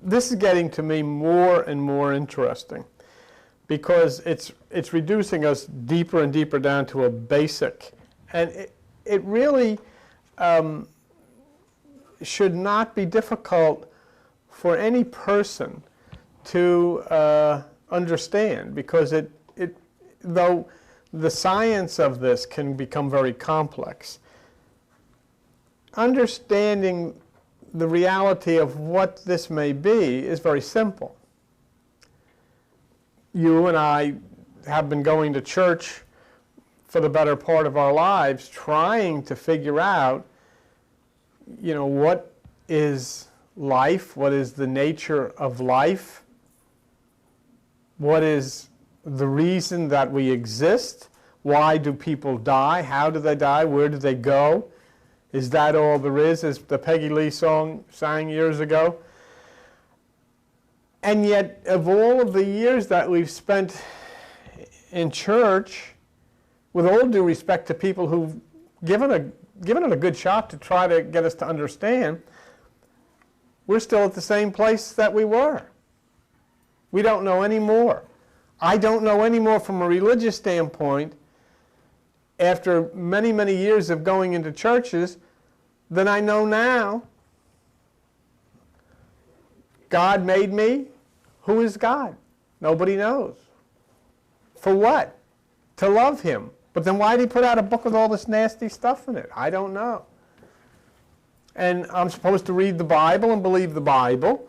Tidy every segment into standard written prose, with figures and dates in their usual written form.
this is getting to me more and more interesting, because it's reducing us deeper and deeper down to a basic. And it really should not be difficult for any person to understand, because though the science of this can become very complex, understanding the reality of what this may be is very simple. You and I have been going to church for the better part of our lives, trying to figure out, what is life, what is the nature of life, what is the reason that we exist, why do people die, how do they die, where do they go, is that all there is, as the Peggy Lee song sang years ago? And yet, of all of the years that we've spent in church, with all due respect to people who've given it a good shot to try to get us to understand, we're still at the same place that we were. We don't know any more. I don't know any more from a religious standpoint after many, many years of going into churches than I know now. God made me. Who is God? Nobody knows. For what? To love Him. But then why did He put out a book with all this nasty stuff in it? I don't know. And I'm supposed to read the Bible and believe the Bible,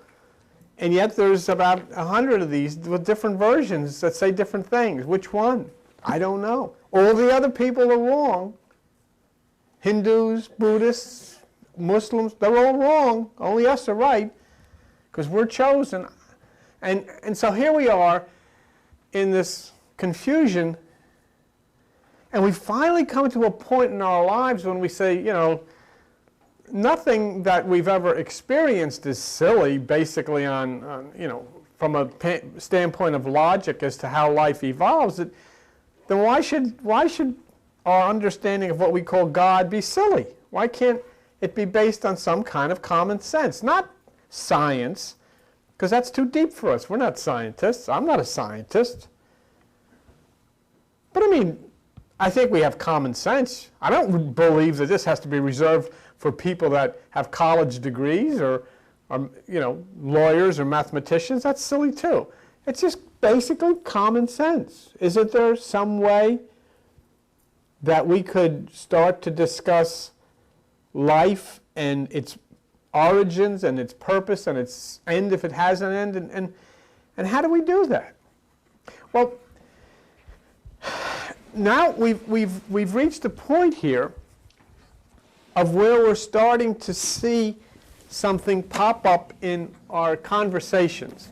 and yet there's about 100 of these with different versions that say different things. Which one? I don't know. All the other people are wrong. Hindus, Buddhists, Muslims, they're all wrong. Only us are right, because we're chosen. And so here we are in this confusion, and we finally come to a point in our lives when we say, nothing that we've ever experienced is silly, basically on from a standpoint of logic as to how life evolves. Then why should our understanding of what we call God be silly? Why can't it be based on some kind of common sense? Not science, because that's too deep for us. We're not scientists. I'm not a scientist. But I think we have common sense. I don't believe that this has to be reserved for people that have college degrees or lawyers or mathematicians. That's silly too. It's just basically common sense. Isn't there some way that we could start to discuss life and its origins and its purpose and its end if it has an end? And how do we do that? Well, now we've reached a point here of where we're starting to see something pop up in our conversations,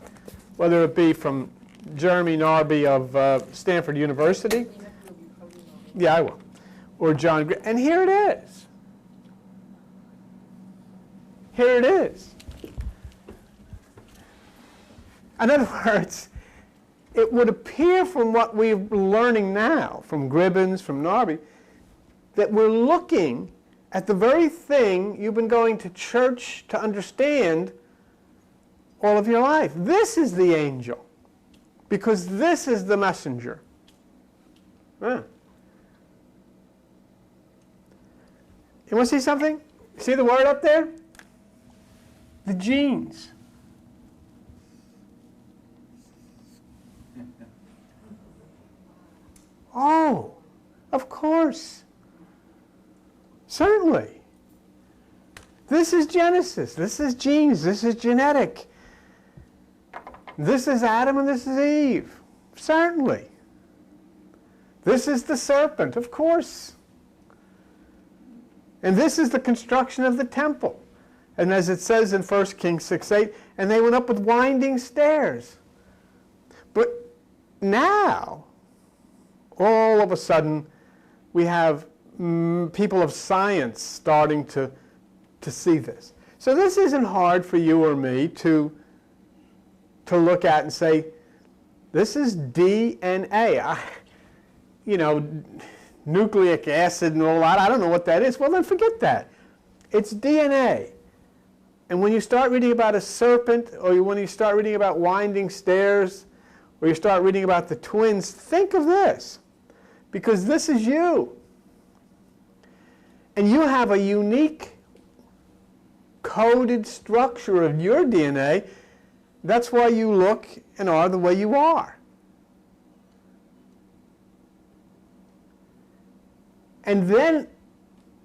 whether it be from Jeremy Narby of Stanford University. Yeah, I will. Or John Gray. And here it is. Here it is. In other words, it would appear from what we're learning now, from Gribbins, from Narby, that we're looking at the very thing you've been going to church to understand all of your life. This is the angel, because this is the messenger. You want to see something? See the word up there? The genes. Oh, of course. Certainly. This is Genesis. This is genes. This is genetic. This is Adam and this is Eve. Certainly. This is the serpent. Of course. And this is the construction of the temple. And as it says in 1 Kings 6:8, and they went up with winding stairs. But now, all of a sudden, we have people of science starting to see this. So this isn't hard for you or me to look at and say, this is DNA. Nucleic acid and all that, I don't know what that is. Well, then forget that. It's DNA. And when you start reading about a serpent, or when you start reading about winding stairs, or you start reading about the twins, think of this, because this is you. And you have a unique coded structure of your DNA. That's why you look and are the way you are. And then,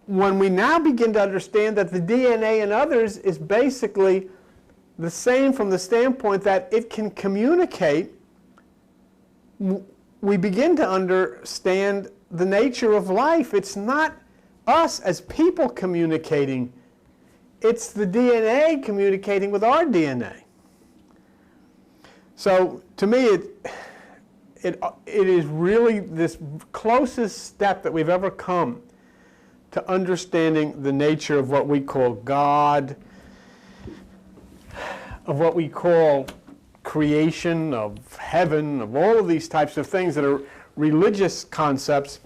when we now begin to understand that the DNA in others is basically the same from the standpoint that it can communicate, we begin to understand the nature of life. It's not us as people communicating. It's the DNA communicating with our DNA. So, to me, it is really this closest step that we've ever come to understanding the nature of what we call God, of what we call creation, of heaven, of all of these types of things that are religious concepts.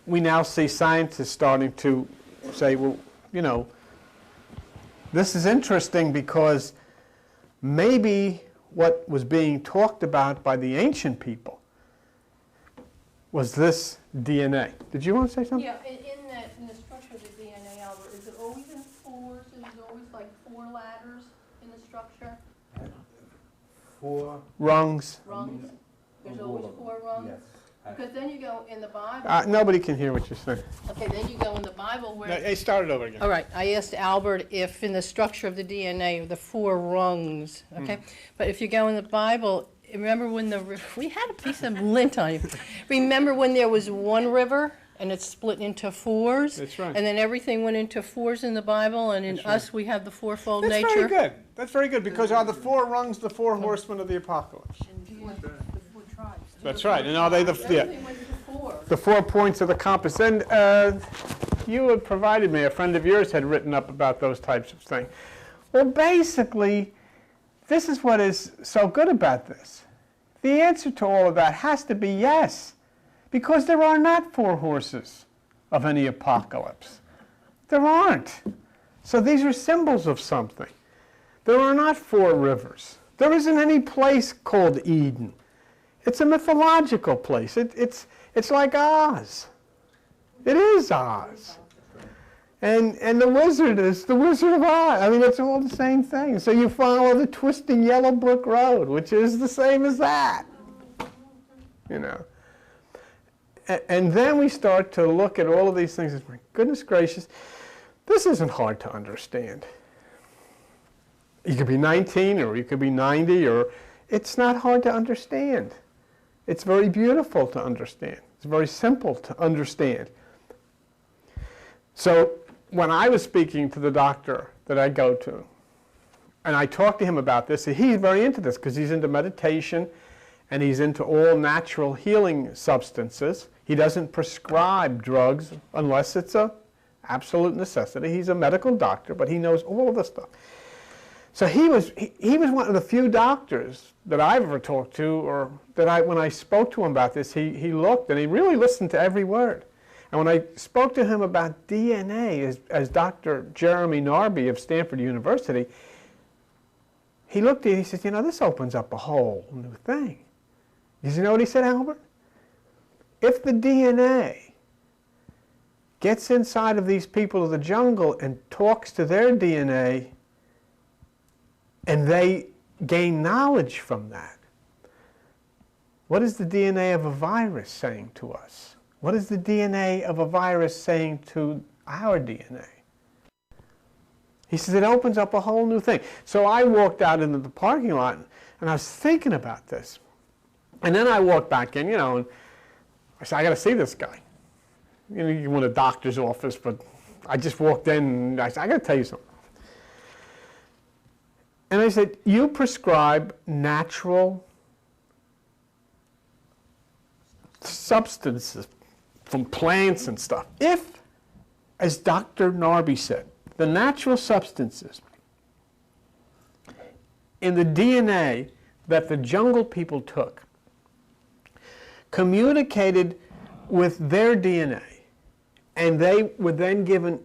We now see scientists starting to say, well, you know, this is interesting because maybe what was being talked about by the ancient people was this DNA. Did you want to say something? Yeah, in the structure of the DNA, Albert, is it always in fours? Is there always like 4 ladders in the structure? 4 rungs. Rungs? There's always 4 rungs? Yes. Because then you go in the Bible. Nobody can hear what you're saying. Okay, then you go in the Bible where. Hey, start it over again. All right, I asked Albert if in the structure of the DNA are the 4 rungs, okay? But if you go in the Bible, remember when we had a piece of lint on you. Remember when there was one river and it split into 4s? That's right. And then everything went into 4s in the Bible, and in us we have the fourfold nature. That's very good. That's very good, because are the 4 rungs the 4 horsemen of the apocalypse? That's right. And are they Everything went into 4. the 4 points of the compass? And you had provided me, a friend of yours had written up about those types of things. Well, basically, this is what is so good about this. The answer to all of that has to be yes, because there are not 4 horses of any apocalypse. There aren't. So these are symbols of something. There are not 4 rivers. There isn't any place called Eden. It's a mythological place. It's like Oz. It is Oz. And the wizard is the Wizard of Oz. I mean, it's all the same thing. So you follow the twisting yellow brick road, which is the same as that. You know. And then we start to look at all of these things and my goodness gracious, this isn't hard to understand. You could be 19 or you could be 90, or it's not hard to understand. It's very beautiful to understand. It's very simple to understand. So when I was speaking to the doctor that I go to, and I talked to him about this, he's very into this because he's into meditation and he's into all natural healing substances. He doesn't prescribe drugs unless it's an absolute necessity. He's a medical doctor, but he knows all of this stuff. So he was one of the few doctors that I've ever talked to, or that when I spoke to him about this, he looked and he really listened to every word. And when I spoke to him about DNA, as Dr. Jeremy Narby of Stanford University, he looked at it and he said, you know, this opens up a whole new thing. You know what he said, Albert? If the DNA gets inside of these people of the jungle and talks to their DNA, and they gain knowledge from that, what is the DNA of a virus saying to us? What is the DNA of a virus saying to our DNA? He says it opens up a whole new thing. So I walked out into the parking lot and I was thinking about this. And then I walked back in, you know, and I said, I got to see this guy. You know, you want a doctor's office, but I just walked in and I said, I got to tell you something. And I said, you prescribe natural substances from plants and stuff. If, as Dr. Narby said, the natural substances in the DNA that the jungle people took communicated with their DNA, and they were then given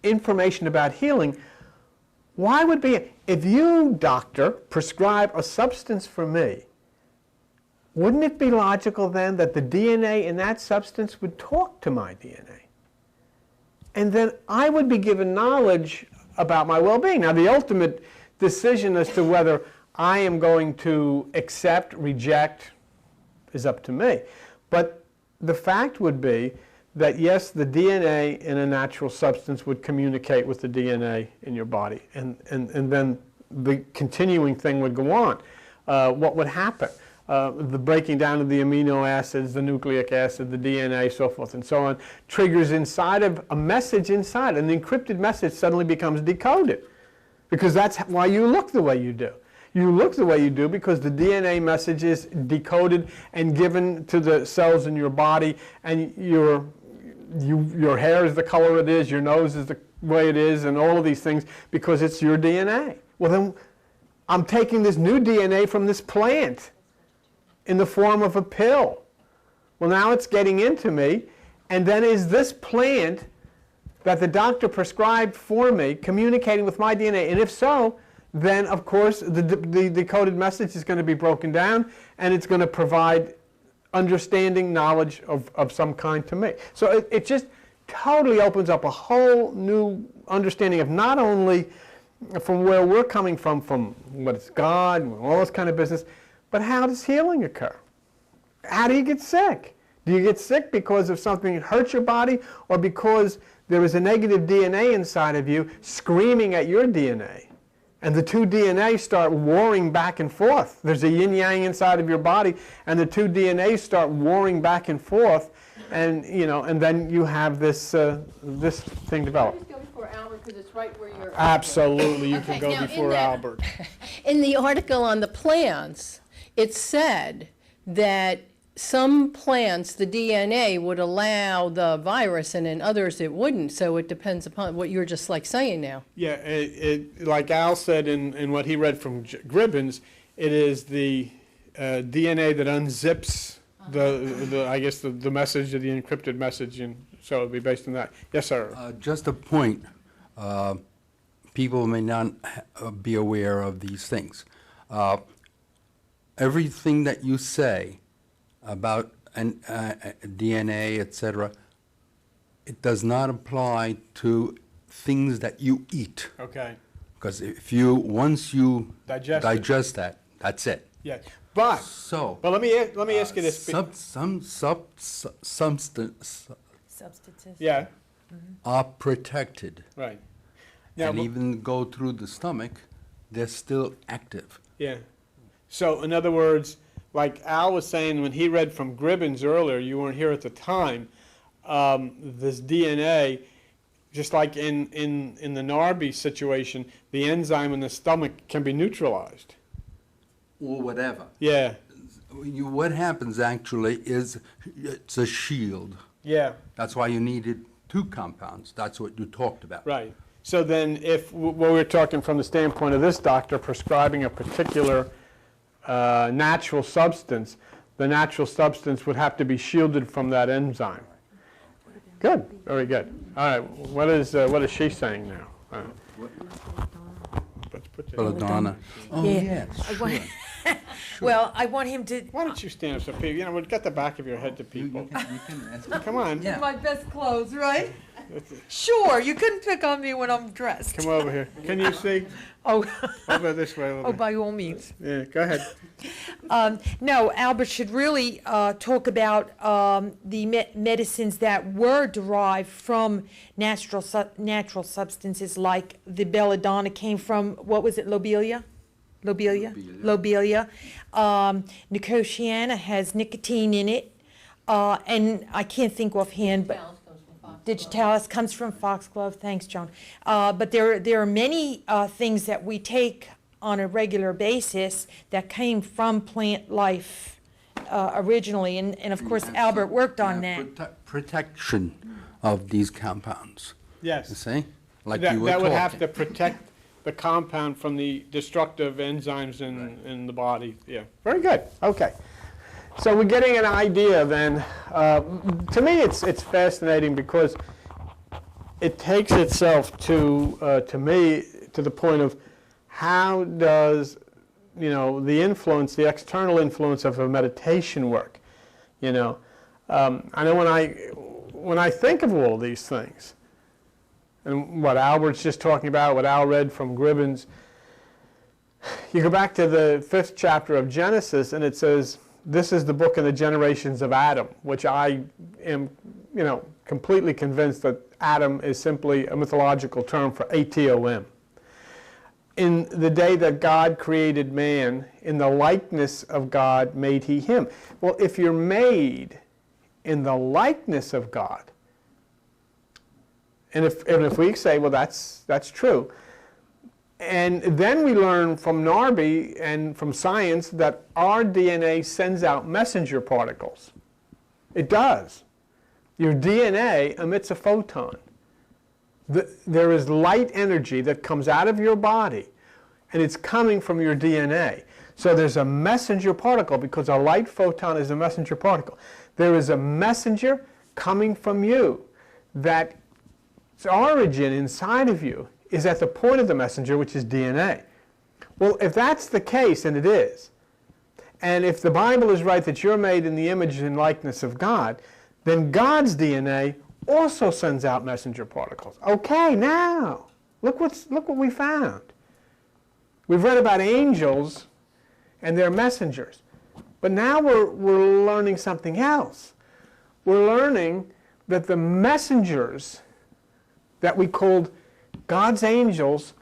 information about healing, why would be, if you, doctor, prescribe a substance for me, wouldn't it be logical then that the DNA in that substance would talk to my DNA? And then I would be given knowledge about my well-being. Now, the ultimate decision as to whether I am going to accept, reject, is up to me. But the fact would be that, yes, the DNA in a natural substance would communicate with the DNA in your body. And then the continuing thing would go on. What would happen? The breaking down of the amino acids, the nucleic acid, the DNA, so forth and so on, triggers inside of a message inside, and the encrypted message suddenly becomes decoded. Because that's why you look the way you do. You look the way you do because the DNA message is decoded and given to the cells in your body, and your hair is the color it is, your nose is the way it is, and all of these things because it's your DNA. Well, then I'm taking this new DNA from this plant in the form of a pill. Well, now it's getting into me, and then is this plant that the doctor prescribed for me communicating with my DNA? And if so, then of course the decoded message is going to be broken down, and it's going to provide understanding, knowledge of some kind to me. So it just totally opens up a whole new understanding of not only from where we're coming from what is God, and all this kind of business, but how does healing occur? How do you get sick? Do you get sick because of something that hurts your body, or because there is a negative DNA inside of you screaming at your DNA? And the two DNA start warring back and forth. There's a yin-yang inside of your body, and the two DNAs start warring back and forth, and and then you have this this thing develop. Just go before Albert because it's right where you're. Absolutely, you Okay, can go now before Albert. In the article on the plants, it said that some plants, the DNA would allow the virus, and in others it wouldn't. So it depends upon what you're just like saying now. Yeah, like Al said in what he read from Gribbins, it is the DNA that unzips the I guess the message, or the encrypted message, and so it'll be based on that. Yes, sir. Just a point. People may not be aware of these things. Everything that you say about DNA, etc., it does not apply to things that you eat. Okay. Because once you digest that, that's it. Yeah, but let me ask you this. Substances Yeah. are protected, Right. Now, and even go through the stomach, they're still active. yeah. So in other words, like Al was saying when he read from Gribbins earlier, you weren't here at the time, this DNA, just like in the Narby situation, the enzyme in the stomach can be neutralized. Or whatever. Yeah. What happens actually is it's a shield. Yeah. That's why you needed two compounds. That's what you talked about. Right. So then if we're talking from the standpoint of this doctor prescribing a particular natural substance, the natural substance would have to be shielded from that enzyme. Good. Very good. All right. What is she saying now? Let's put that. Belladonna. Oh, Yeah. yes. Well, I want him to. Why don't you stand up so people, we'll get the back of your head to people. Come on. Yeah. My best clothes, right? Sure, you couldn't pick on me when I'm dressed. Come over here. Can you see? Oh, Over this way a little oh, bit. by all means. Yeah, go ahead. No, Albert should really talk about the medicines that were derived from natural substances, like the belladonna came from, what was it, lobelia? Lobelia. Nicotiana has nicotine in it, and I can't think offhand, but Digitalis comes from foxglove. Thanks, Joan. But there are many things that we take on a regular basis that came from plant life originally, and of course Albert worked on that. Protection of these compounds. Yes. You see? Like That you were would talking. have to protect the compound from the destructive enzymes in the body. Yeah. Very good. Okay. So we're getting an idea then. To me, it's fascinating because it takes itself to me, to the point of how does, the influence, the external influence of a meditation work, I know when I think of all these things, and what Albert's just talking about, what Al read from Gribbins, you go back to the 5th chapter of Genesis, and it says, this is the book in the generations of Adam, which I am, completely convinced that Adam is simply a mythological term for Atom. In the day that God created man, in the likeness of God made he him. Well, if you're made in the likeness of God, and if we say, well, that's true, and then we learn from Narby and from science that our DNA sends out messenger particles. It does. Your DNA emits a photon. There is light energy that comes out of your body, and it's coming from your DNA. So there's a messenger particle, because a light photon is a messenger particle. There is a messenger coming from you that its origin inside of you is at the point of the messenger, which is DNA. Well, if that's the case, and it is, and if the Bible is right that you're made in the image and likeness of God, then God's DNA also sends out messenger particles. Okay, now, look what we found. We've read about angels and their messengers. But now we're learning something else. We're learning that the messengers that we called God's angels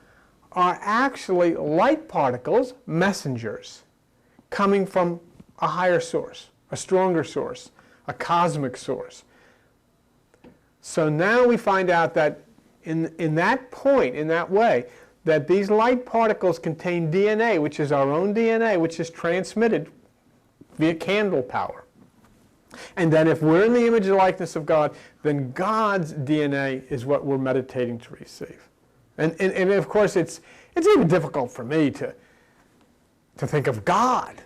are actually light particles, messengers, coming from a higher source, a stronger source, a cosmic source. So now we find out that in that point, in that way, that these light particles contain DNA, which is our own DNA, which is transmitted via candle power. And then if we're in the image and likeness of God, then God's DNA is what we're meditating to receive. And of course, it's even difficult for me to think of God.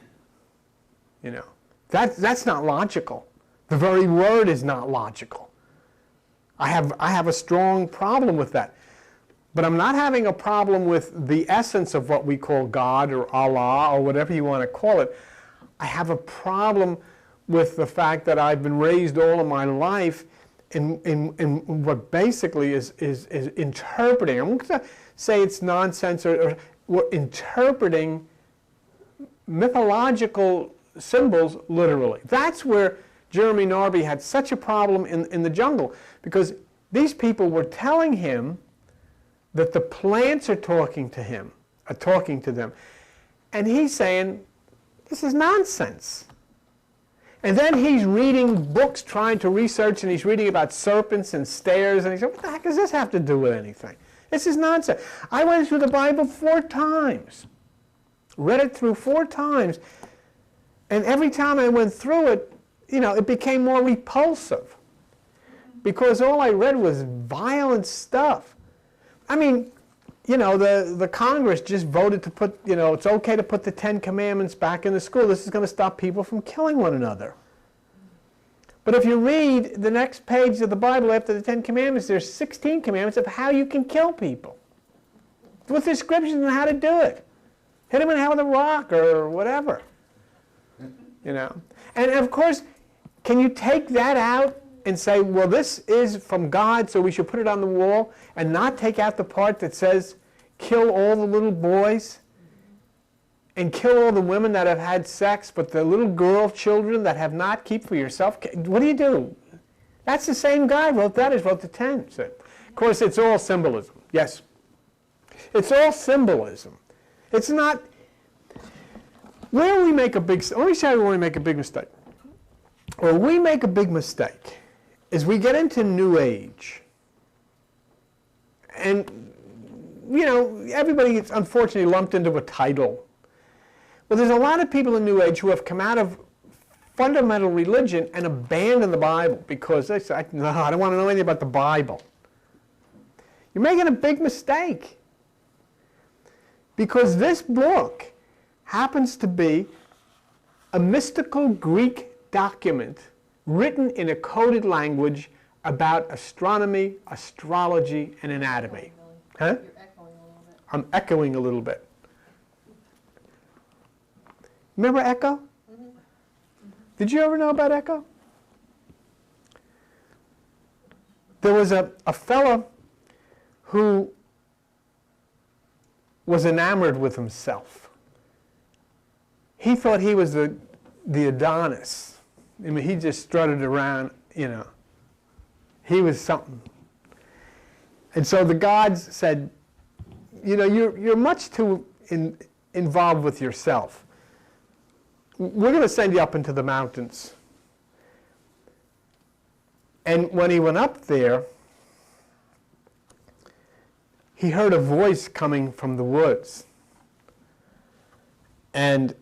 That's not logical. The very word is not logical. I have a strong problem with that. But I'm not having a problem with the essence of what we call God or Allah or whatever you want to call it. I have a problem with the fact that I've been raised all of my life in what basically is interpreting. I'm going to say it's nonsense, or we're interpreting mythological symbols literally. That's where Jeremy Narby had such a problem in the jungle, because these people were telling him that the plants are talking to them. And he's saying, this is nonsense. And then he's reading books, trying to research, and he's reading about serpents and stairs, and he said, what the heck does this have to do with anything? This is nonsense. I went through the Bible 4 times, read it through 4 times, and every time I went through it, it became more repulsive, because all I read was violent stuff. I mean, the Congress just voted to put, it's okay to put the 10 Commandments back in the school. This is going to stop people from killing one another. But if you read the next page of the Bible after the 10 Commandments, there's 16 commandments of how you can kill people, with descriptions on how to do it. Hit them in the head with a rock or whatever. And of course, can you take that out and say, well, this is from God, so we should put it on the wall, and not take out the part that says, kill all the little boys, and kill all the women that have had sex, but the little girl children that have not, keep for yourself? What do? That's the same guy wrote that as wrote the 10. So, of course, it's all symbolism. Yes. It's all symbolism. It's not... Let me show you where we make a big mistake. Where we make a big mistake is we get into New Age. And, everybody gets unfortunately lumped into a title. Well, there's a lot of people in New Age who have come out of fundamental religion and abandoned the Bible because they say, no, I don't want to know anything about the Bible. You're making a big mistake. Because this book happens to be a mystical Greek document written in a coded language about astronomy, astrology, and anatomy. Huh? You're echoing a little bit. I'm echoing a little bit. Remember echo? Did you ever know about echo? There was a fellow who was enamored with himself. He thought he was the Adonis. I mean, he just strutted around, you know. He was something. And so the gods said, you know, you're much too involved with yourself. We're going to send you up into the mountains. And when he went up there, he heard a voice coming from the woods. And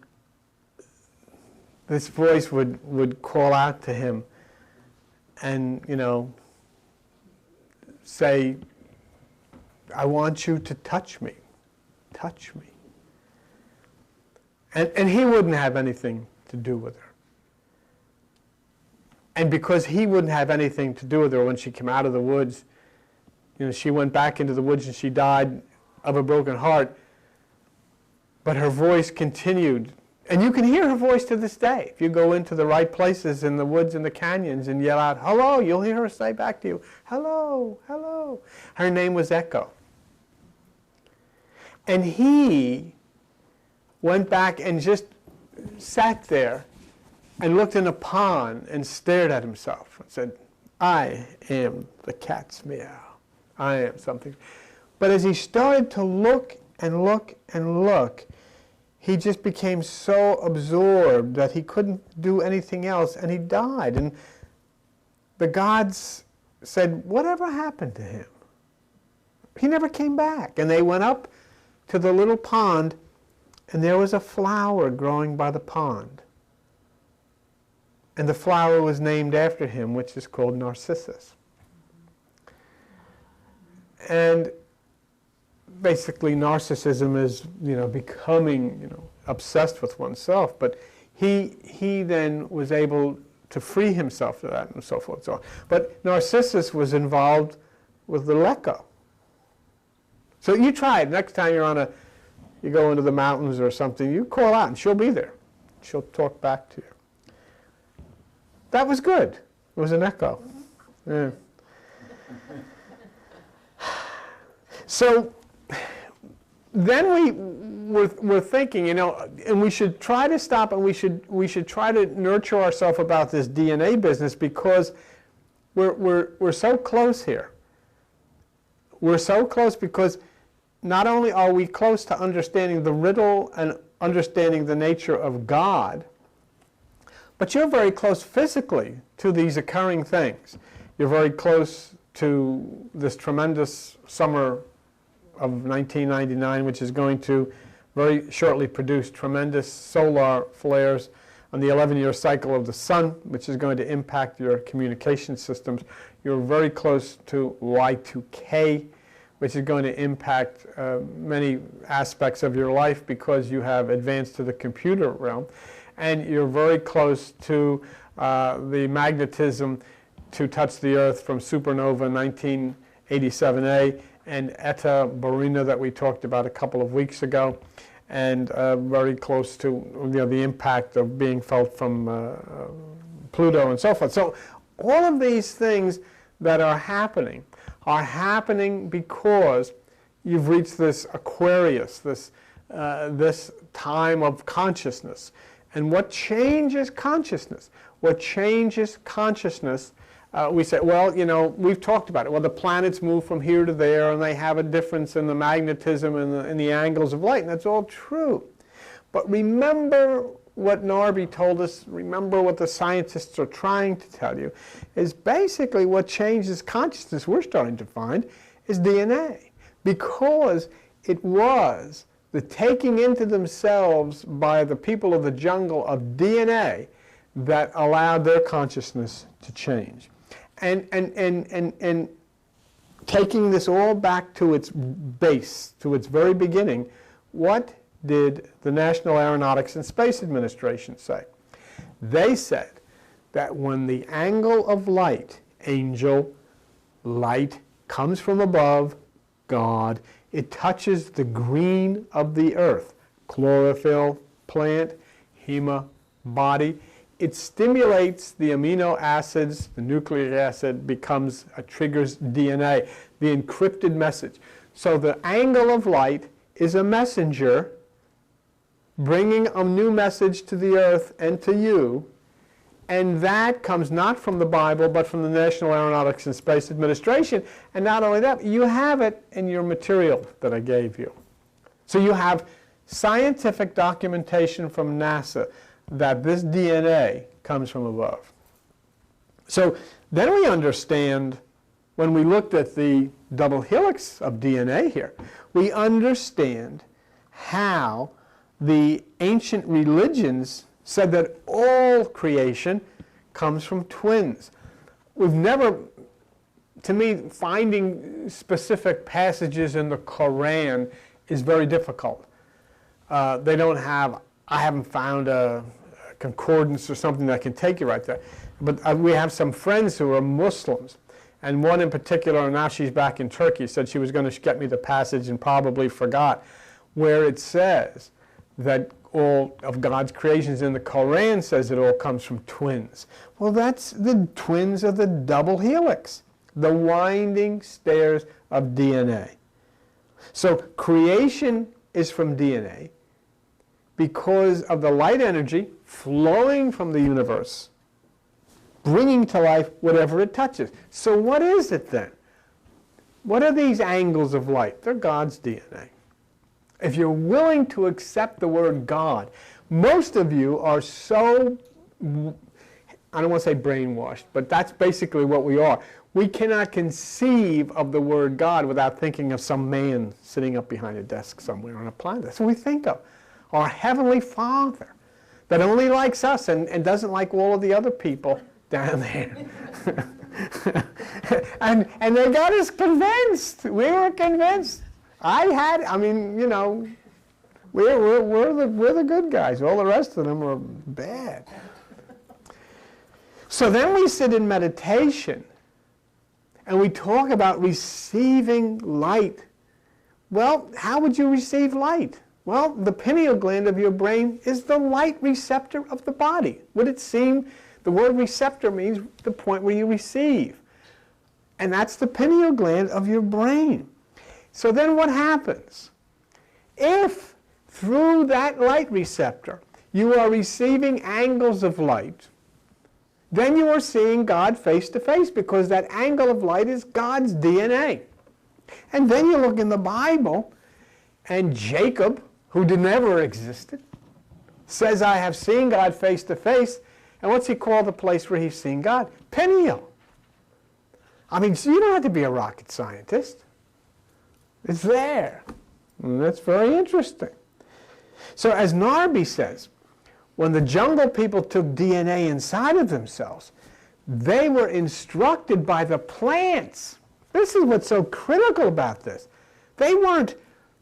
this voice would call out to him and, you know, say, I want you to touch me. Touch me. And he wouldn't have anything to do with her. And because he wouldn't have anything to do with her when she came out of the woods, you know, she went back into the woods and she died of a broken heart. But her voice continued. And you can hear her voice to this day. If you go into the right places in the woods and the canyons and yell out, hello, you'll hear her say back to you, hello, hello. Her name was Echo. And he went back and just sat there and looked in a pond and stared at himself and said, I am the cat's meow. I am something. But as he started to look and look and look, he just became so absorbed that he couldn't do anything else, and he died. And the gods said, whatever happened to him? He never came back. And they went up to the little pond, and there was a flower growing by the pond. And the flower was named after him, which is called Narcissus. And basically narcissism is, you know, becoming, you know, obsessed with oneself. But he then was able to free himself of that and so forth and so on. But Narcissus was involved with the Echo. So you try it. Next time you go into the mountains or something, you call out and she'll be there. She'll talk back to you. That was good. It was an echo. Yeah. So then we're thinking, you know, and we should try to stop, and we should try to nurture ourselves about this DNA business, because we're so close here. We're so close because not only are we close to understanding the riddle and understanding the nature of God, but you're very close physically to these occurring things. You're very close to this tremendous summer of 1999, which is going to very shortly produce tremendous solar flares on the 11-year cycle of the sun, which is going to impact your communication systems. You're very close to Y2K, which is going to impact many aspects of your life because you have advanced to the computer realm. And you're very close to the magnetism to touch the Earth from supernova 1987A and Eta Boreana that we talked about a couple of weeks ago, and very close to, you know, the impact of being felt from Pluto and so forth. So all of these things that are happening because you've reached this Aquarius, this time of consciousness. And what changes consciousness? What changes consciousness? We say, well, you know, we've talked about it. Well, the planets move from here to there, and they have a difference in the magnetism and the angles of light, and that's all true. But remember what Narby told us, remember what the scientists are trying to tell you, is basically what changes consciousness, we're starting to find, is DNA. Because it was the taking into themselves by the people of the jungle of DNA that allowed their consciousness to change. And taking this all back to its base, to its very beginning, what did the National Aeronautics and Space Administration say? They said that when the angle of light angel, light comes from above, God. It touches the green of the earth, chlorophyll, plant, hema, body. It stimulates the amino acids, the nucleic acid triggers DNA, the encrypted message. So the angle of light is a messenger bringing a new message to the earth and to you, and that comes not from the Bible but from the National Aeronautics and Space Administration. And not only that, you have it in your material that I gave you. So you have scientific documentation from NASA that this DNA comes from above. So then we understand, when we looked at the double helix of DNA here, we understand how the ancient religions said that all creation comes from twins. We've never, to me, finding specific passages in the Quran is very difficult. They don't have, I haven't found a concordance or something that can take you right there. But we have some friends who are Muslims, and one in particular, now she's back in Turkey, said she was going to get me the passage and probably forgot, where it says that all of God's creations in the Quran says it all comes from twins. Well, that's the twins of the double helix, the winding stairs of DNA. So creation is from DNA because of the light energy flowing from the universe, bringing to life whatever it touches. So what is it then? What are these angles of light? They're God's DNA. If you're willing to accept the word God, most of you are so, I don't want to say brainwashed, but that's basically what we are. We cannot conceive of the word God without thinking of some man sitting up behind a desk somewhere on a planet. That's what we think of. Our Heavenly Father that only likes us and doesn't like all of the other people down there. and they got us convinced. We were convinced. I mean, you know, we're the good guys. All the rest of them are bad. So then we sit in meditation and we talk about receiving light. Well, how would you receive light? Well, the pineal gland of your brain is the light receptor of the body. Would it seem, the word receptor means the point where you receive. And that's the pineal gland of your brain. So then what happens? If through that light receptor you are receiving angles of light, then you are seeing God face to face, because that angle of light is God's DNA. And then you look in the Bible, and Jacob, who never existed, says, I have seen God face to face. And what's he call the place where he's seen God? Peniel. I mean, so you don't have to be a rocket scientist. It's there. And that's very interesting. So as Narby says, when the jungle people took DNA inside of themselves, they were instructed by the plants. This is what's so critical about this. They weren't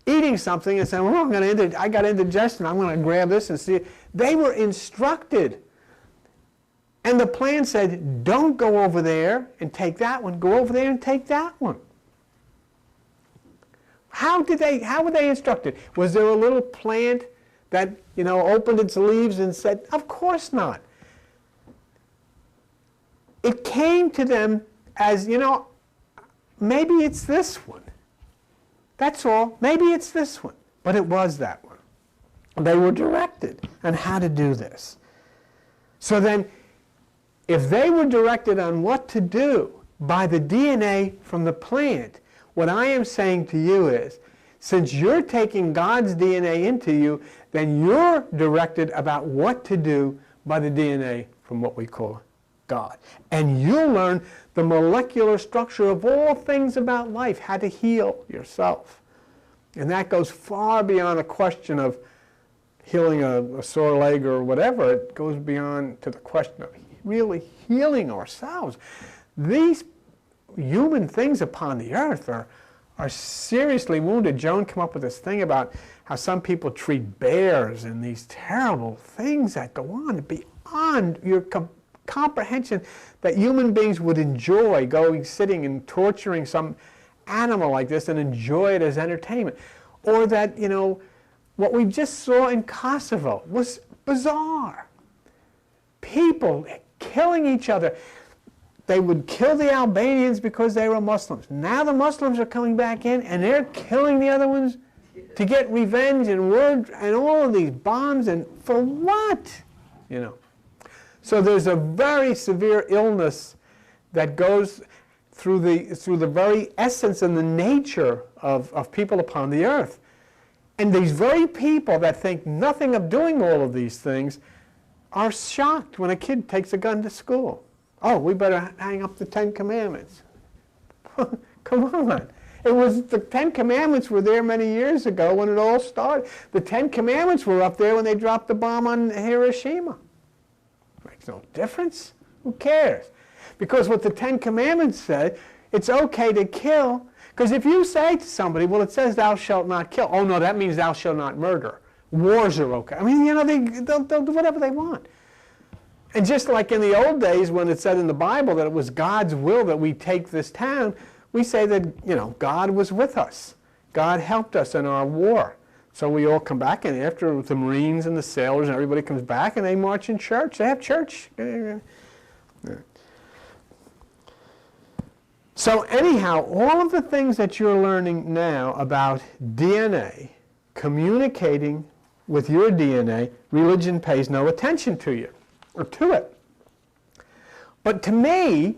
eating something and saying, well, I got indigestion, I'm going to grab this and see it. They were instructed. And the plant said, don't go over there and take that one. Go over there and take that one. How were they instructed? Was there a little plant that, you know, opened its leaves and said, of course not. It came to them as, you know, maybe it's this one. That's all. Maybe it's this one. But it was that one. They were directed on how to do this. So then, if they were directed on what to do by the DNA from the plant, what I am saying to you is, since you're taking God's DNA into you, then you're directed about what to do by the DNA from what we call God. And you'll learn the molecular structure of all things about life, how to heal yourself. And that goes far beyond a question of healing a sore leg or whatever. It goes beyond to the question of really healing ourselves. These human things upon the earth are seriously wounded. Joan came up with this thing about how some people treat bears and these terrible things that go on beyond your comprehension that human beings would enjoy sitting and torturing some animal like this and enjoy it as entertainment. Or that, what we just saw in Kosovo was bizarre. People killing each other. They would kill the Albanians because they were Muslims. Now the Muslims are coming back in and they're killing the other ones to get revenge and all of these bombs, and for what? So there's a very severe illness that goes through the very essence and the nature of people upon the earth. And these very people that think nothing of doing all of these things are shocked when a kid takes a gun to school. Oh, we better hang up the 10 Commandments. Come on. The 10 Commandments were there many years ago when it all started. The 10 Commandments were up there when they dropped the bomb on Hiroshima. Makes no difference. Who cares? Because what the 10 Commandments say, it's okay to kill. Because if you say to somebody, well, it says thou shalt not kill. Oh, no, that means thou shalt not murder. Wars are okay. I mean, they'll do whatever they want. And just like in the old days when it said in the Bible that it was God's will that we take this town, we say that, God was with us. God helped us in our war. So we all come back, and after the Marines and the sailors and everybody comes back, and they march in church. They have church. So anyhow, all of the things that you're learning now about DNA, communicating with your DNA, religion pays no attention to you, or to it. But to me,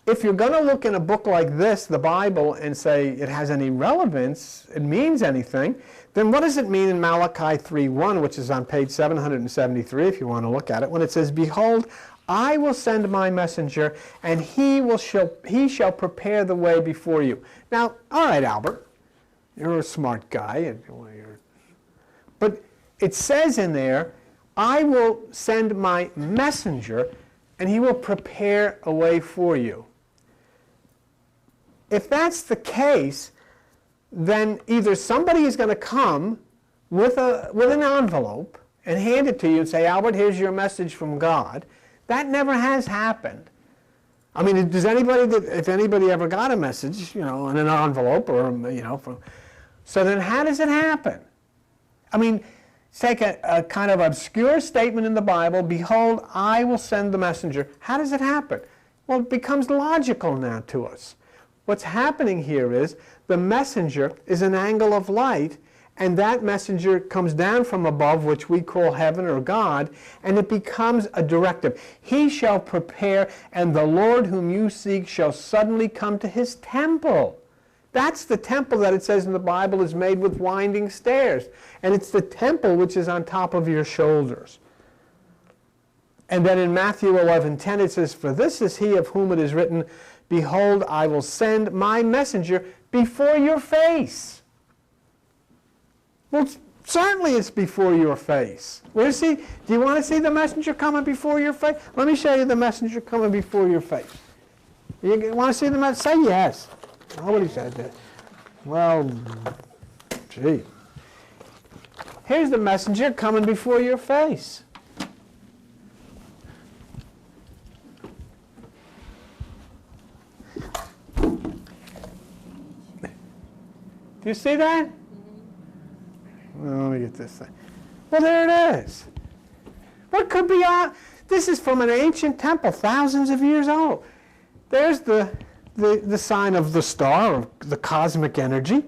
if you're going to look in a book like this, the Bible, and say it has any relevance, it means anything, then what does it mean in Malachi 3:1, which is on page 773 if you want to look at it, when it says, "Behold, I will send my messenger, and he shall prepare the way before you." Now, all right, Albert, you're a smart guy, but it says in there, "I will send my messenger, and he will prepare a way for you." If that's the case, then either somebody is going to come with an envelope and hand it to you and say, "Albert, here's your message from God." That never has happened. I mean, if anybody ever got a message, in an envelope or, so then how does it happen? I mean, take a kind of obscure statement in the Bible, "Behold, I will send the messenger." How does it happen? Well, it becomes logical now to us. What's happening here is the messenger is an angle of light, and that messenger comes down from above, which we call heaven or God, and it becomes a directive. "He shall prepare, and the Lord whom you seek shall suddenly come to his temple." That's the temple that it says in the Bible is made with winding stairs. And it's the temple which is on top of your shoulders. And then in Matthew 11:10 it says, "For this is he of whom it is written, Behold, I will send my messenger before your face." Well, certainly it's before your face. Do you want to see the messenger coming before your face? Let me show you the messenger coming before your face. You want to see the messenger? Say yes. Nobody said that. Well, gee. Here's the messenger coming before your face. Do you see that? Well, let me get this thing. Well, there it is. What could be on? This is from an ancient temple, thousands of years old. There's the sign of the star, of the cosmic energy,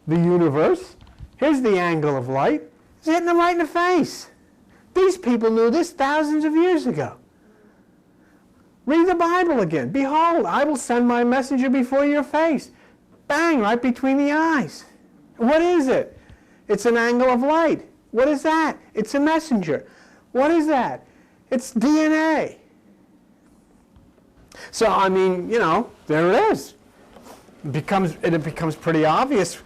the universe. Here's the angle of light. It's hitting them right in the face. These people knew this thousands of years ago. Read the Bible again. "Behold, I will send my messenger before your face." Bang, right between the eyes. What is it? It's an angle of light. What is that? It's a messenger. What is that? It's DNA. So, I mean, there it is. It becomes pretty obvious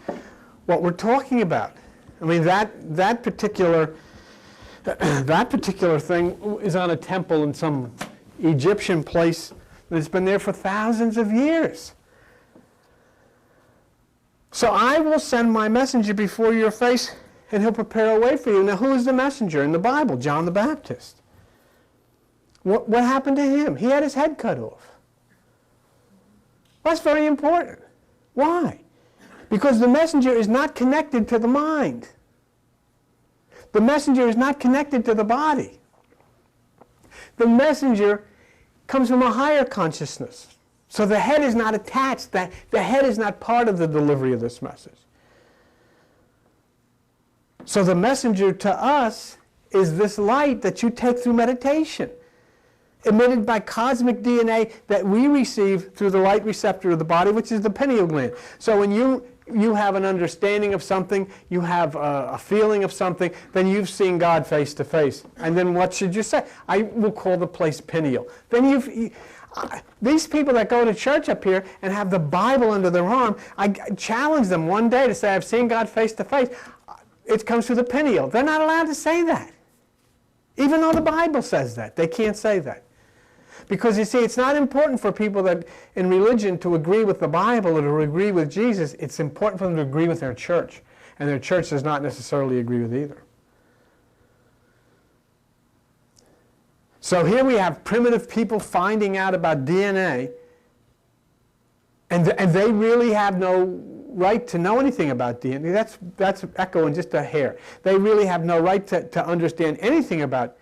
what we're talking about. I mean, that particular thing is on a temple in some Egyptian place that's been there for thousands of years. So I will send my messenger before your face, and he'll prepare a way for you. Now, who is the messenger in the Bible? John the Baptist. What happened to him? He had his head cut off. That's very important. Why? Because the messenger is not connected to the mind. The messenger is not connected to the body. The messenger comes from a higher consciousness. So the head is not attached. The head is not part of the delivery of this message. So the messenger to us is this light that you take through meditation, emitted by cosmic DNA that we receive through the light receptor of the body, which is the pineal gland. So when you have an understanding of something, you have a feeling of something, then you've seen God face to face. And then what should you say? I will call the place pineal. Then these people that go to church up here and have the Bible under their arm, I challenge them one day to say, I've seen God face to face. It comes through the pineal. They're not allowed to say that. Even though the Bible says that, they can't say that. Because you see, it's not important for people that in religion to agree with the Bible or to agree with Jesus. It's important for them to agree with their church. And their church does not necessarily agree with either. So here we have primitive people finding out about DNA, and they really have no right to know anything about DNA. That's echoing just a hair. They really have no right to understand anything about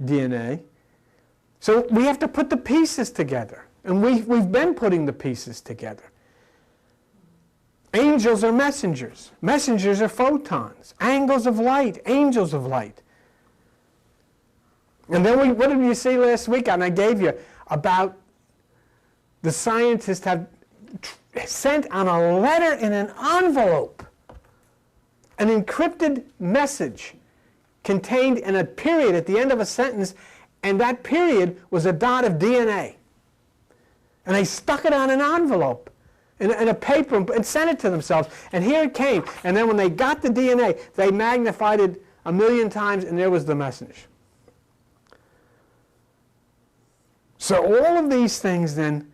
DNA. So we have to put the pieces together. And we've been putting the pieces together. Angels are messengers. Messengers are photons. Angles of light. Angels of light. And then what did you see last week? And I gave you about the scientists have sent on a letter in an envelope an encrypted message contained in a period at the end of a sentence, and that period was a dot of DNA. And they stuck it on an envelope in a paper and sent it to themselves. And here it came. And then when they got the DNA, they magnified it 1,000,000 times, and there was the message. So all of these things then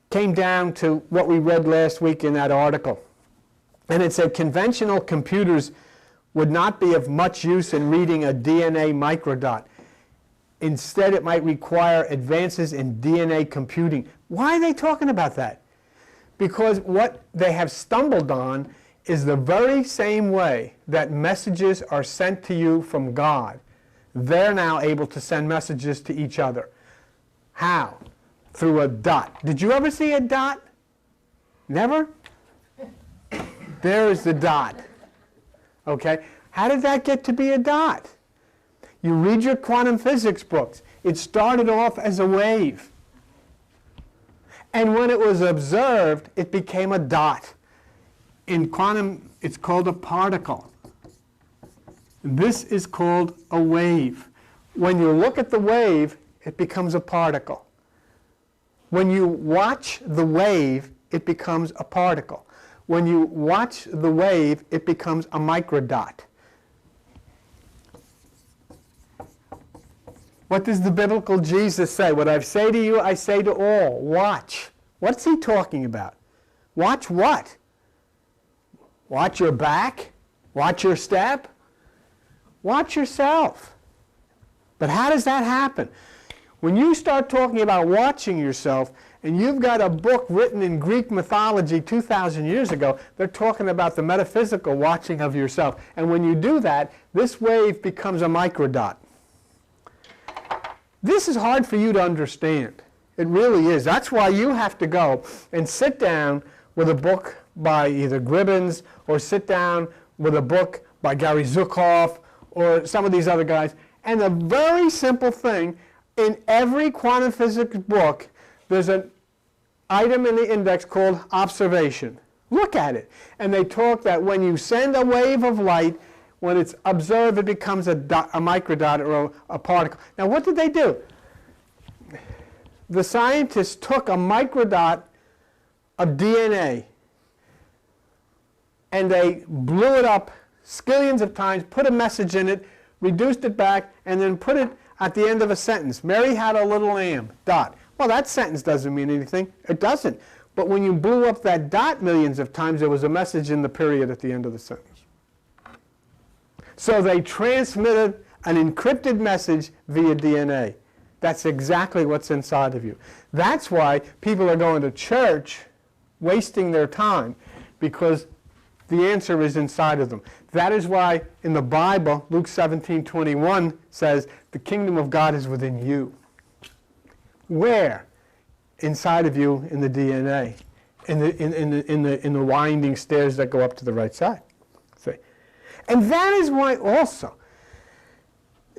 came down to what we read last week in that article. And it said conventional computers would not be of much use in reading a DNA microdot. Instead, it might require advances in DNA computing. Why are they talking about that? Because what they have stumbled on is the very same way that messages are sent to you from God. They're now able to send messages to each other. How? Through a dot. Did you ever see a dot? Never? There is the dot. Okay? How did that get to be a dot? You read your quantum physics books. It started off as a wave. And when it was observed, it became a dot. In quantum, it's called a particle. This is called a wave. When you look at the wave, it becomes a particle. When you watch the wave, it becomes a particle. When you watch the wave, it becomes a microdot. What does the biblical Jesus say? What I say to you, I say to all. Watch. What's he talking about? Watch what? Watch your back? Watch your step? Watch yourself. But how does that happen? When you start talking about watching yourself, and you've got a book written in Greek mythology 2,000 years ago, they're talking about the metaphysical watching of yourself. And when you do that, this wave becomes a microdot. This is hard for you to understand. It really is. That's why you have to go and sit down with a book by either Gribbins or sit down with a book by Gary Zukav or some of these other guys. And a very simple thing, in every quantum physics book, there's an item in the index called observation. Look at it. And they talk that when you send a wave of light, when it's observed, it becomes a microdot or a particle. Now, what did they do? The scientists took a microdot of DNA and they blew it up skillions of times, put a message in it, reduced it back, and then put it at the end of a sentence. Mary had a little lamb, dot. Well, that sentence doesn't mean anything. It doesn't. But when you blew up that dot millions of times, there was a message in the period at the end of the sentence. So they transmitted an encrypted message via DNA. That's exactly what's inside of you. That's why people are going to church, wasting their time, because the answer is inside of them. That is why in the Bible, Luke 17:21 says, the kingdom of God is within you. Where? Inside of you, in the DNA, in the winding stairs that go up to the right side. See? And that is why also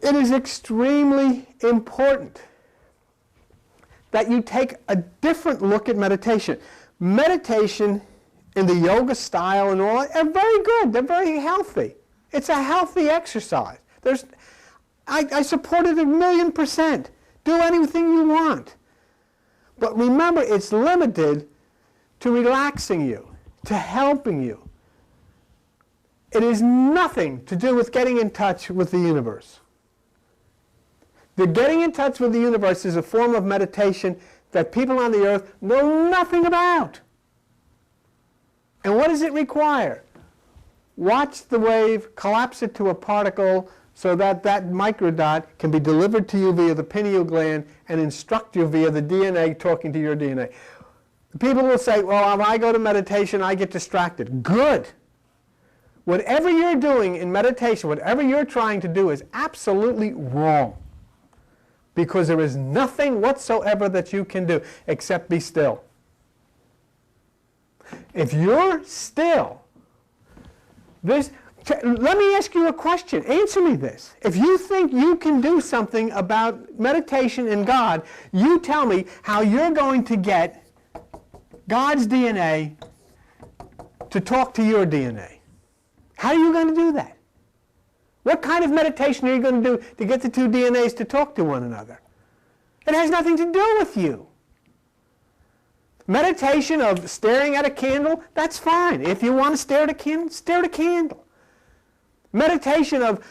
it is extremely important that you take a different look at meditation. Meditation in the yoga style and all are very good. They're very healthy. It's a healthy exercise. I support it 1,000,000%. Do anything you want. But remember, it's limited to relaxing you, to helping you. It is nothing to do with getting in touch with the universe. The getting in touch with the universe is a form of meditation that people on the earth know nothing about. And what does it require? Watch the wave, collapse it to a particle so that that microdot can be delivered to you via the pineal gland and instruct you via the DNA talking to your DNA. People will say, well, if I go to meditation, I get distracted. Good. Whatever you're doing in meditation, whatever you're trying to do is absolutely wrong. Because there is nothing whatsoever that you can do except be still. If you're still, let me ask you a question. Answer me this. If you think you can do something about meditation and God, you tell me how you're going to get God's DNA to talk to your DNA. How are you going to do that? What kind of meditation are you going to do to get the two DNAs to talk to one another? It has nothing to do with you. Meditation of staring at a candle, that's fine. If you want to stare at a candle, stare at a candle. Meditation of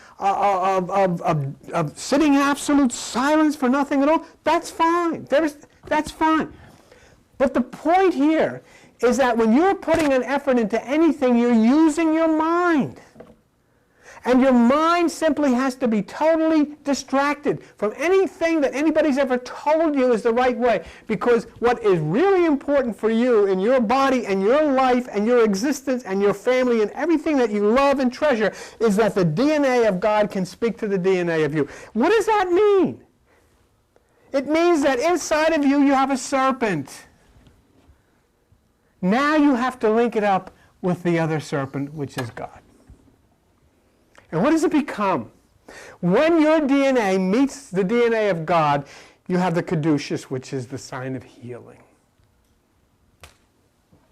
sitting in absolute silence for nothing at all, that's fine. That's fine. But the point here is that when you're putting an effort into anything, you're using your mind. And your mind simply has to be totally distracted from anything that anybody's ever told you is the right way. Because what is really important for you in your body and your life and your existence and your family and everything that you love and treasure is that the DNA of God can speak to the DNA of you. What does that mean? It means that inside of you, you have a serpent. Now you have to link it up with the other serpent, which is God. And what does it become? When your DNA meets the DNA of God, you have the caduceus, which is the sign of healing.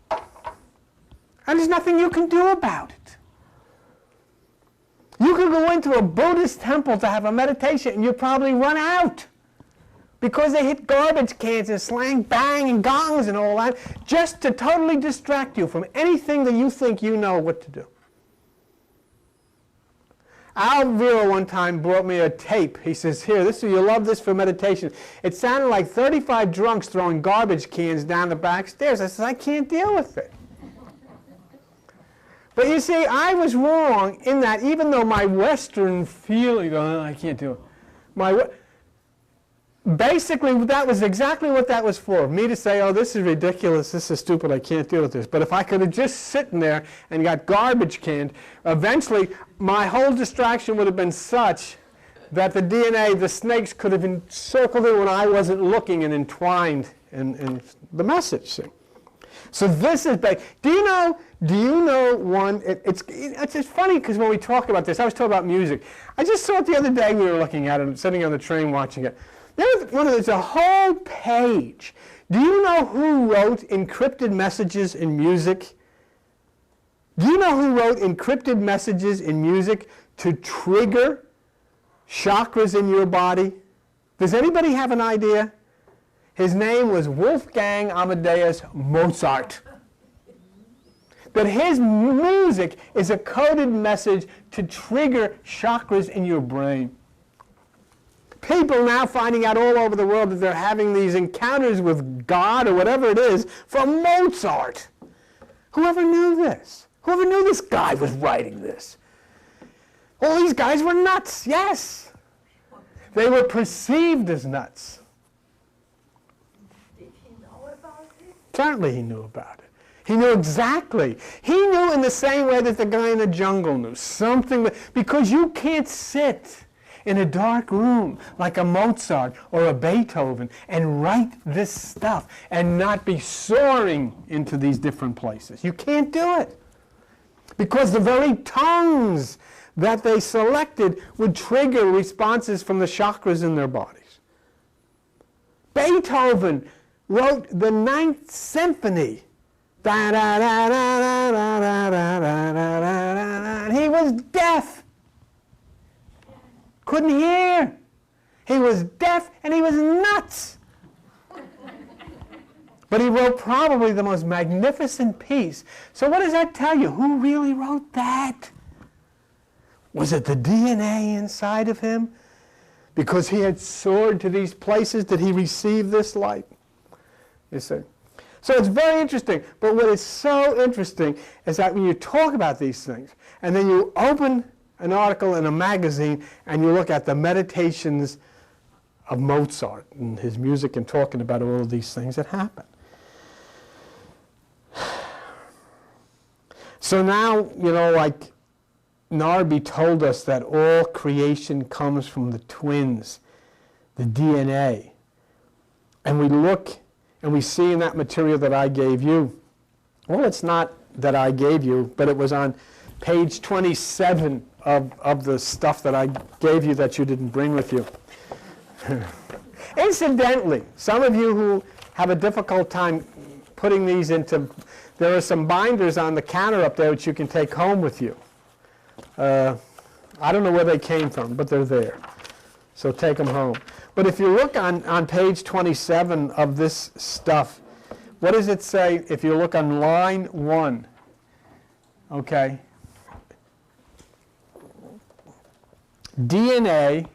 And there's nothing you can do about it. You can go into a Buddhist temple to have a meditation and you'll probably run out because they hit garbage cans and slang bang and gongs and all that just to totally distract you from anything that you think you know what to do. Al Vera one time brought me a tape. He says, here, you'll love this for meditation. It sounded like 35 drunks throwing garbage cans down the back stairs. I said, I can't deal with it. But you see, I was wrong in that even though my Western feeling, I can't do it. Basically, that was exactly what that was for. Me to say, oh, this is ridiculous, this is stupid, I can't deal with this. But if I could have just sitting there and got garbage canned, eventually my whole distraction would have been such that the DNA, the snakes could have encircled it when I wasn't looking and entwined in the message. See? So this is big. Do you know one, it's funny because when we talk about this, I was talking about music. I just saw it the other day, we were looking at it, sitting on the train watching it. There's a whole page. Do you know who wrote encrypted messages in music? Do you know who wrote encrypted messages in music to trigger chakras in your body? Does anybody have an idea? His name was Wolfgang Amadeus Mozart. But his music is a coded message to trigger chakras in your brain. People now finding out all over the world that they're having these encounters with God or whatever it is from Mozart. Whoever knew this? Whoever knew this guy was writing this? All these guys were nuts, yes. They were perceived as nuts. Did he know about it? Certainly he knew about it. He knew exactly. He knew in the same way that the guy in the jungle knew. Something, because you can't sit in a dark room like a Mozart or a Beethoven and write this stuff and not be soaring into these different places. You can't do it. Because the very tongues that they selected would trigger responses from the chakras in their bodies. Beethoven wrote the Ninth Symphony. And he was deaf. Couldn't hear. He was deaf and he was nuts. But he wrote probably the most magnificent piece. So what does that tell you? Who really wrote that? Was it the DNA inside of him? Because he had soared to these places, did he receive this light? You see? So it's very interesting. But what is so interesting is that when you talk about these things, and then you open an article in a magazine and you look at the meditations of Mozart and his music and talking about all of these things that happen. So now, you know, like Narby told us that all creation comes from the twins, the DNA. And we look and we see in that material that I gave you, well, it's not that I gave you, but it was on page 27 of the stuff that I gave you that you didn't bring with you. Incidentally, some of you who have a difficult time putting these into, there are some binders on the counter up there which you can take home with you. I don't know where they came from, but they're there. So take them home. But if you look on page 27 of this stuff, what does it say if you look on line 1? Okay. DNA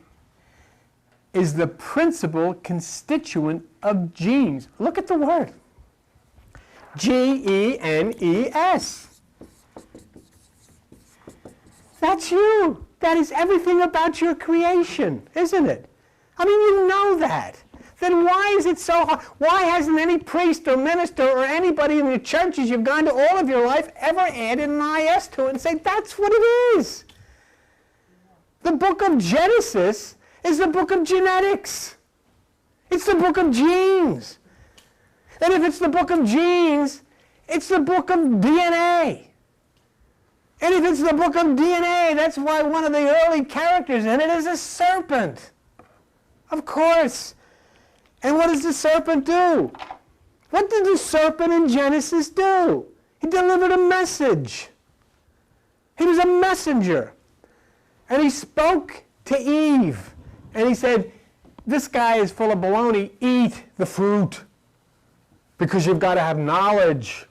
is the principal constituent of genes. Look at the word. Genes. That's you. That is everything about your creation, isn't it? I mean, you know that. Then why is it so hard? Why hasn't any priest or minister or anybody in the churches you've gone to all of your life ever added an IS to it and say, that's what it is? The book of Genesis is the book of genetics. It's the book of genes. And if it's the book of genes, it's the book of DNA. And if it's the book of DNA, that's why one of the early characters in it is a serpent. Of course. And what does the serpent do? What did the serpent in Genesis do? He delivered a message. He was a messenger. And he spoke to Eve. And he said, this guy is full of baloney. Eat the fruit. Because you've got to have knowledge.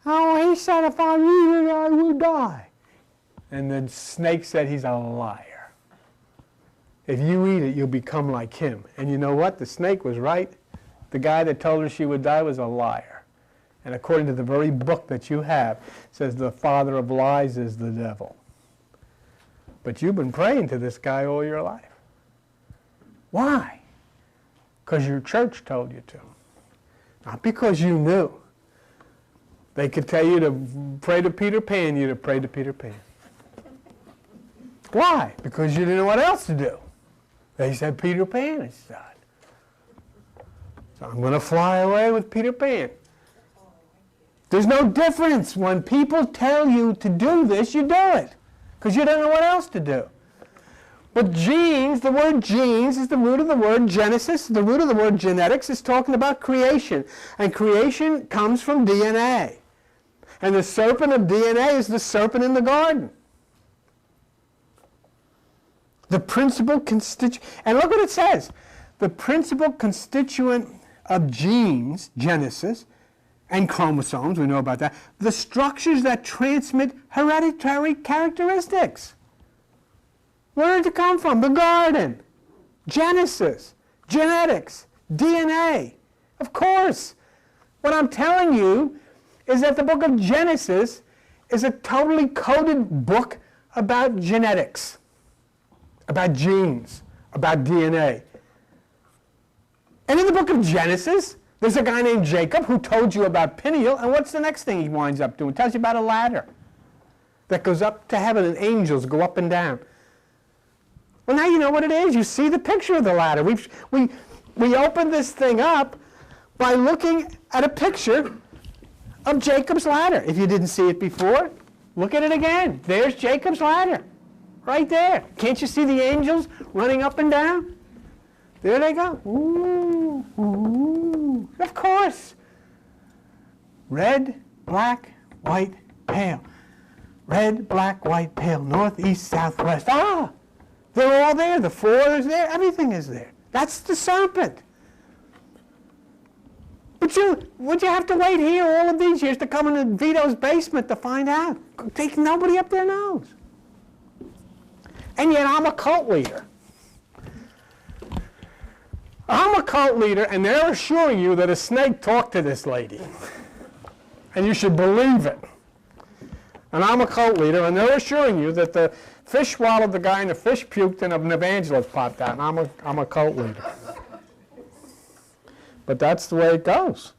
Oh, he said if I eat it, I will die. And the snake said he's a liar. If you eat it, you'll become like him. And you know what? The snake was right. The guy that told her she would die was a liar. And according to the very book that you have, it says the father of lies is the devil. But you've been praying to this guy all your life. Why? Because your church told you to. Not because you knew. They could tell you to pray to Peter Pan, you'd have prayed to Peter Pan. Why? Because you didn't know what else to do. They said Peter Pan is God. So I'm going to fly away with Peter Pan. There's no difference. When people tell you to do this, you do it. Because you don't know what else to do. But genes, the word genes is the root of the word Genesis. The root of the word genetics is talking about creation. And creation comes from DNA. And the serpent of DNA is the serpent in the garden. The principal constituent, and look what it says. The principal constituent of genes, Genesis, and chromosomes, we know about that, the structures that transmit hereditary characteristics. Where did it come from? The garden. Genesis. Genetics. DNA. Of course. What I'm telling you is that the book of Genesis is a totally coded book about genetics, about genes, about DNA. And in the book of Genesis, there's a guy named Jacob who told you about Peniel, and what's the next thing he winds up doing? It tells you about a ladder that goes up to heaven, and angels go up and down. Well, now you know what it is. You see the picture of the ladder. We opened this thing up by looking at a picture of Jacob's ladder. If you didn't see it before, look at it again. There's Jacob's ladder, right there. Can't you see the angels running up and down? There they go. Ooh, ooh. Of course. Red, black, white, pale. Red, black, white, pale. North, east, south, west. Ah! They're all there. The four is there. Everything is there. That's the serpent. But would you have to wait here all of these years to come into Vito's basement to find out? Nobody up there knows. And yet I'm a cult leader. I'm a cult leader, and they're assuring you that a snake talked to this lady. And you should believe it. And I'm a cult leader, and they're assuring you that the fish swallowed the guy and the fish puked and an evangelist popped out, and I'm a cult leader. But that's the way it goes.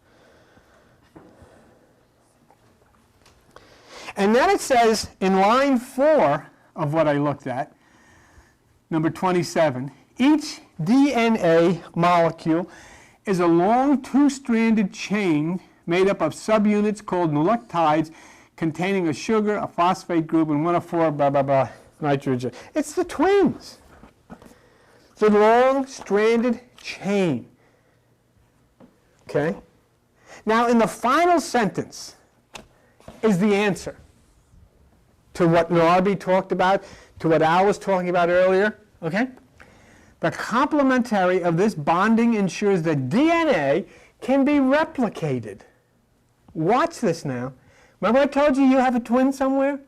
And then it says in line 4 of what I looked at, number 27, each DNA molecule is a long two-stranded chain made up of subunits called nucleotides containing a sugar, a phosphate group, and one of 4 blah, blah, blah, nitrogen. It's the twins. It's a long-stranded chain. Okay? Now, in the final sentence is the answer to what Narby talked about, to what Al was talking about earlier. Okay? The complementarity of this bonding ensures that DNA can be replicated. Watch this now. Remember I told you have a twin somewhere?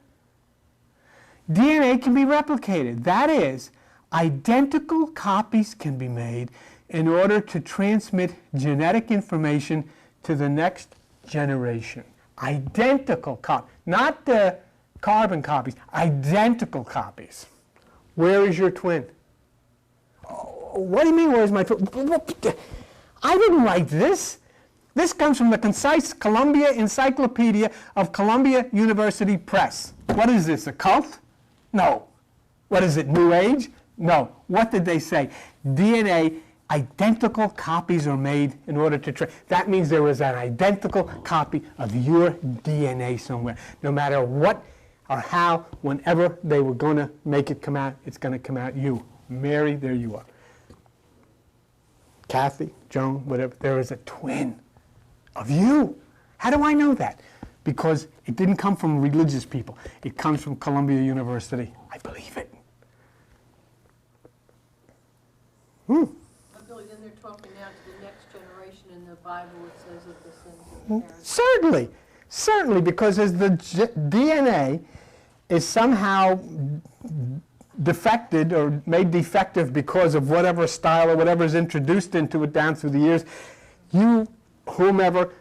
DNA can be replicated. That is, identical copies can be made in order to transmit genetic information to the next generation. Identical copies, not the carbon copies, identical copies. Where is your twin? Oh, what do you mean, where's my twin? I didn't write this. This comes from the concise Columbia Encyclopedia of Columbia University Press. What is this, a cult? No. What is it, New Age? No. What did they say? DNA, identical copies are made in order to that means there was an identical copy of your DNA somewhere. No matter what or how, whenever they were going to make it come out, it's going to come out you. Mary, there you are. Kathy, Joan, whatever, there is a twin of you. How do I know that? Because it didn't come from religious people. It comes from Columbia University. I believe it. Billy, then they're talking now to the next generation in the Bible. It says that the sins of Certainly. Certainly, because as the DNA is somehow defected or made defective because of whatever style or whatever is introduced into it down through the years, whomever,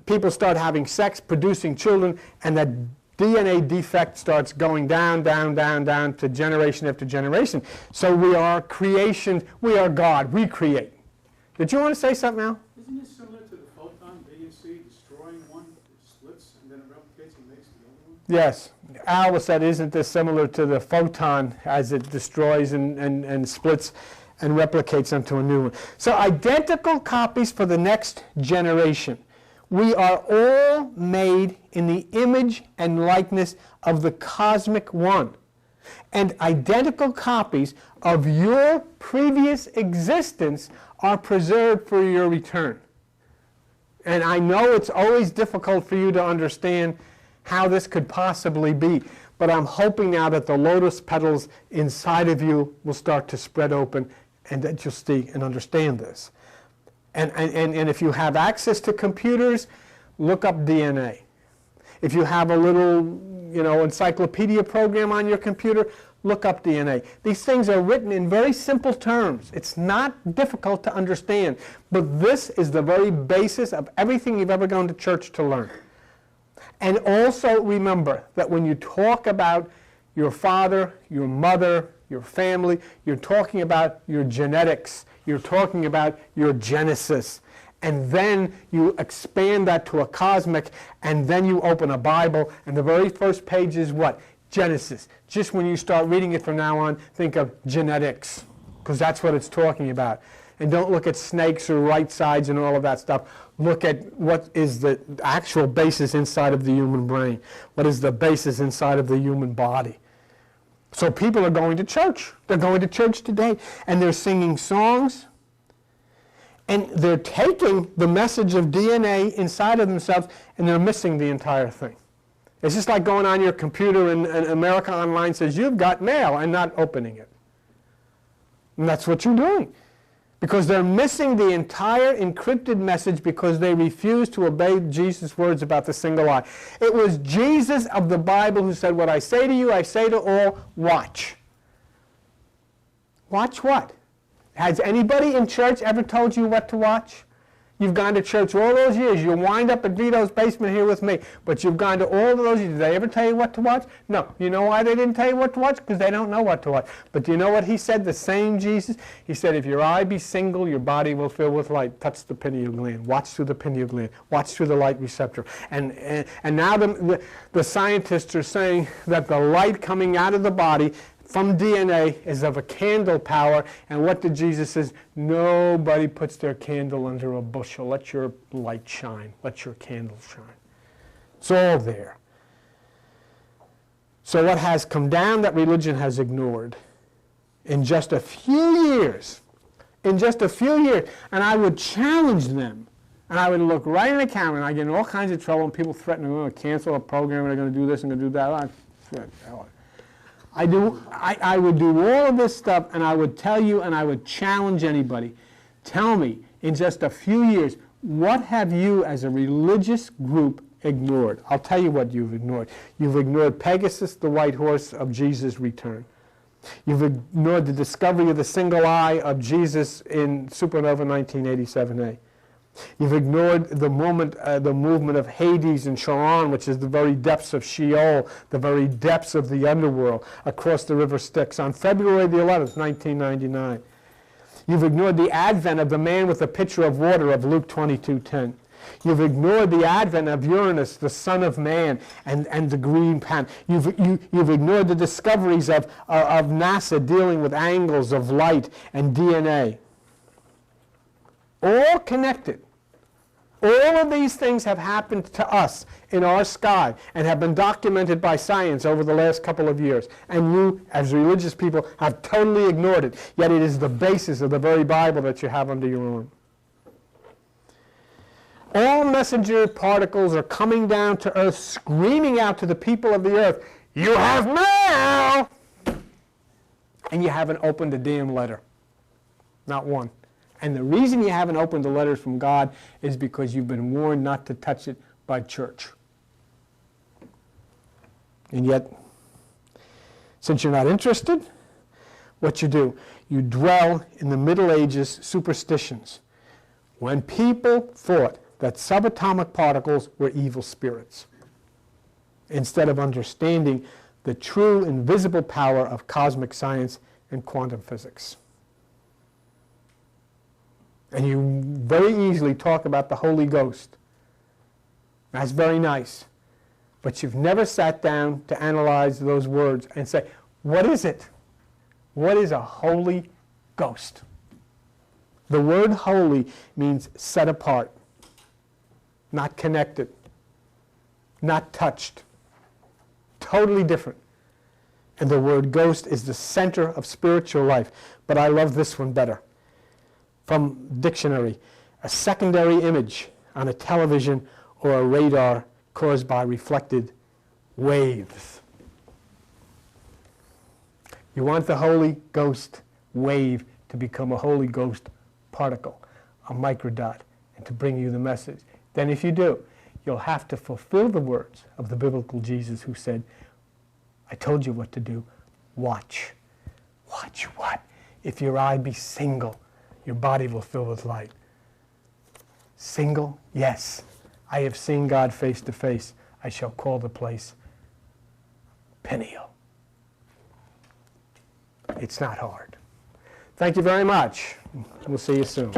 people start having sex, producing children, and that DNA defect starts going down, down, down, down to generation after generation. So we are creation, we are God, we create. Did you want to say something, Al? Isn't this similar to the photon BNC destroying one, it splits, and then it replicates and makes the other one? Yes. Al said, isn't this similar to the photon as it destroys and splits and replicates into a new one? So identical copies for the next generation. We are all made in the image and likeness of the cosmic one. And identical copies of your previous existence are preserved for your return. And I know it's always difficult for you to understand how this could possibly be, but I'm hoping now that the lotus petals inside of you will start to spread open and that you'll see and understand this. And if you have access to computers, look up DNA. If you have a little, encyclopedia program on your computer, look up DNA. These things are written in very simple terms. It's not difficult to understand, but this is the very basis of everything you've ever gone to church to learn. And also remember that when you talk about, your father, your mother, your family. You're talking about your genetics. You're talking about your genesis. And then you expand that to a cosmic, and then you open a Bible, and the very first page is what? Genesis. Just when you start reading it from now on, think of genetics, because that's what it's talking about. And don't look at snakes or right sides and all of that stuff. Look at what is the actual basis inside of the human brain. What is the basis inside of the human body. So people are going to church. They're going to church today, and they're singing songs, and they're taking the message of DNA inside of themselves, and they're missing the entire thing. It's just like going on your computer and America Online says, you've got mail, and not opening it. And that's what you're doing. Because they're missing the entire encrypted message because they refuse to obey Jesus' words about the single eye. It was Jesus of the Bible who said, what I say to you, I say to all, watch. Watch what? Has anybody in church ever told you what to watch? You've gone to church all those years. You wind up at Vito's basement here with me. But you've gone to all of those years. Did they ever tell you what to watch? No. You know why they didn't tell you what to watch? Because they don't know what to watch. But do you know what he said? The same Jesus? He said, if your eye be single, your body will fill with light. Touch the pineal gland. Watch through the pineal gland. Watch through the light receptor. And now the scientists are saying that the light coming out of the body from DNA is of a candle power, and what did Jesus say? Nobody puts their candle under a bushel. Let your light shine. Let your candle shine. It's all there. So what has come down that religion has ignored in just a few years, and I would challenge them, and I would look right in the camera, and I get in all kinds of trouble, and people threaten they're going to cancel a program, and they're going to do this and going to do that. I would do all of this stuff, and I would tell you, and I would challenge anybody. Tell me, in just a few years, what have you as a religious group ignored? I'll tell you what you've ignored. You've ignored Pegasus, the white horse of Jesus' return. You've ignored the discovery of the single eye of Jesus in Supernova 1987A. You've ignored the movement of Hades and Charon, which is the very depths of Sheol, the very depths of the underworld, across the river Styx on February the 11th, 1999. You've ignored the advent of the man with the pitcher of water of Luke 22:10. You've ignored the advent of Uranus, the son of man, and the green pan. You've ignored the discoveries of NASA dealing with angles of light and DNA. All connected. All of these things have happened to us in our sky and have been documented by science over the last couple of years. And you, as religious people, have totally ignored it. Yet it is the basis of the very Bible that you have under your arm. All messenger particles are coming down to earth, screaming out to the people of the earth, you have mail! And you haven't opened a damn letter. Not one. And the reason you haven't opened the letters from God is because you've been warned not to touch it by church. And yet, since you're not interested, what you do, you dwell in the Middle Ages superstitions. When people thought that subatomic particles were evil spirits, instead of understanding the true invisible power of cosmic science and quantum physics. And you very easily talk about the Holy Ghost. That's very nice. But you've never sat down to analyze those words and say, what is it? What is a Holy Ghost? The word holy means set apart, not connected, not touched. Totally different. And the word ghost is the center of spiritual life. But I love this one better. From dictionary, a secondary image on a television or a radar caused by reflected waves. You want the Holy Ghost wave to become a Holy Ghost particle, a microdot, and to bring you the message. Then if you do, you'll have to fulfill the words of the biblical Jesus who said, I told you what to do. Watch. Watch what? If your eye be single, your body will fill with light. Single? Yes. I have seen God face to face. I shall call the place Peniel. It's not hard. Thank you very much. We'll see you soon.